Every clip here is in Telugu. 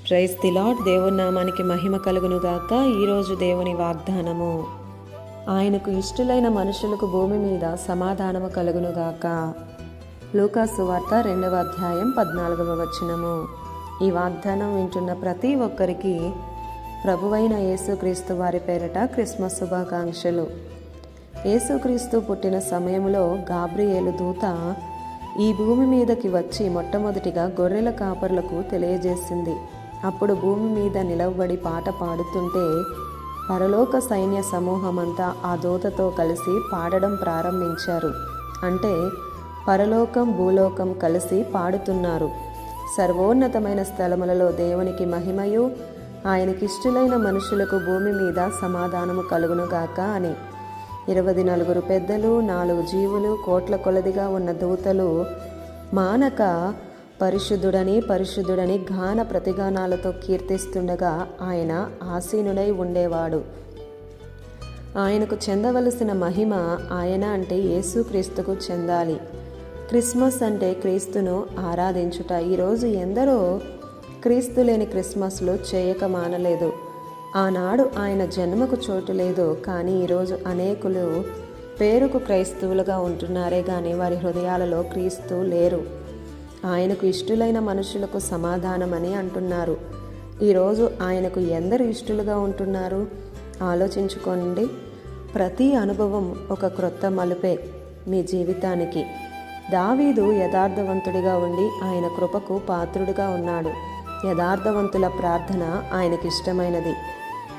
Praise the lord. దేవుని నామానికి మహిమ కలుగునుగాక. ఈరోజు దేవుని వాగ్దానము, ఆయనకు ఇష్టలైన మనుషులకు భూమి మీద సమాధానము కలుగునుగాక. లూకా సువార్త 2వ అధ్యాయం 14వ వచనము. ఈ వాగ్దానం వింటున్న ప్రతి ఒక్కరికి ప్రభువైన యేసుక్రీస్తు వారి పేరట క్రిస్మస్ శుభాకాంక్షలు. యేసుక్రీస్తు పుట్టిన సమయంలో గాబ్రియేలు దూత ఈ భూమి మీదకి వచ్చి మొట్టమొదటిగా గొర్రెల కాపరులకు తెలియజేసింది. అప్పుడు భూమి మీద నిలవబడి పాట పాడుతుంటే పరలోక సైన్య సమూహమంతా ఆ దూతతో కలిసి పాడడం ప్రారంభించారు. అంటే పరలోకం భూలోకం కలిసి పాడుతున్నారు. సర్వోన్నతమైన స్థలములలో దేవునికి మహిమయు, ఆయనకిష్టులైన మనుషులకు భూమి మీద సమాధానము కలుగునుగాక అని. 24 పెద్దలు, 4 జీవులు, కోట్ల కొలదిగా ఉన్న దూతలు మానక పరిశుద్ధుడని పరిశుద్ధుడని గాన ప్రతిగానాలతో కీర్తిస్తుండగా ఆయన ఆసీనుడై ఉండేవాడు. ఆయనకు చెందవలసిన మహిమ, ఆయన అంటే యేసుక్రీస్తుకు చెందాలి. క్రిస్మస్ అంటే క్రీస్తును ఆరాధించుట. ఈరోజు ఎందరో క్రీస్తు లేని క్రిస్మస్లు చేయక మానలేదు. ఆనాడు ఆయన జన్మకు చోటు లేదు, కానీ ఈరోజు అనేకులు పేరుకు క్రైస్తవులుగా ఉంటున్నారే కానీ వారి హృదయాలలో క్రీస్తు లేరు. ఆయనకు ఇష్టలైన మనుషులకు సమాధానమని అంటున్నారు. ఈరోజు ఆయనకు ఎందరు ఇష్టలుగా ఉంటున్నారు ఆలోచించుకోండి. ప్రతి అనుభవం ఒక క్రొత్త మలుపే మీ జీవితానికి. దావీదు యథార్థవంతుడిగా ఉండి ఆయన కృపకు పాత్రుడిగా ఉన్నాడు. యథార్థవంతుల ప్రార్థన ఆయనకి ఇష్టమైనది.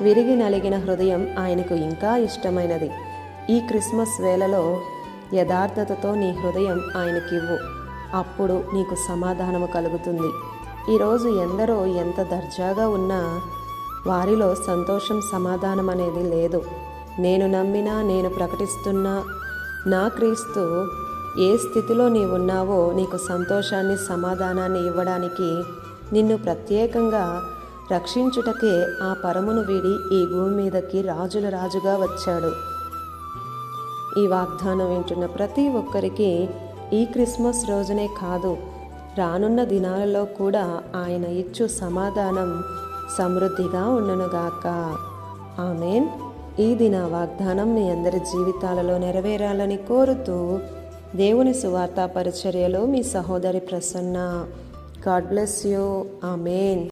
విరిగి నలిగిన హృదయం ఆయనకు ఇంకా ఇష్టమైనది. ఈ క్రిస్మస్ వేళలో యథార్థతతో నీ హృదయం ఆయనకివ్వు. అప్పుడు నీకు సమాధానము కలుగుతుంది. ఈరోజు ఎందరో ఎంత దర్జాగా ఉన్నా వారిలో సంతోషం, సమాధానం అనేది లేదు. నేను నమ్మినా, నేను ప్రకటిస్తున్నా నా క్రీస్తు ఏ స్థితిలో నీవున్నావో నీకు సంతోషాన్ని, సమాధానాన్ని ఇవ్వడానికి, నిన్ను ప్రత్యేకంగా రక్షించుటకే ఆ పరమును వీడి ఈ భూమి మీదకి రాజుల రాజుగా వచ్చాడు. ఈ వాగ్దానం వింటున్న ప్రతి ఒక్కరికి ఈ క్రిస్మస్ రోజునే కాదు, రానున్న దినాలలో కూడా ఆయన ఇచ్చు సమాధానం సమృద్ధిగా ఉండునుగాక. ఆమేన్. ఈ దిన వాగ్దానం మీ అందరి జీవితాలలో నెరవేరాలని కోరుతూ దేవుని సువార్త పరిచర్యలో మీ సహోదరి Prasanna. God bless you. Amen.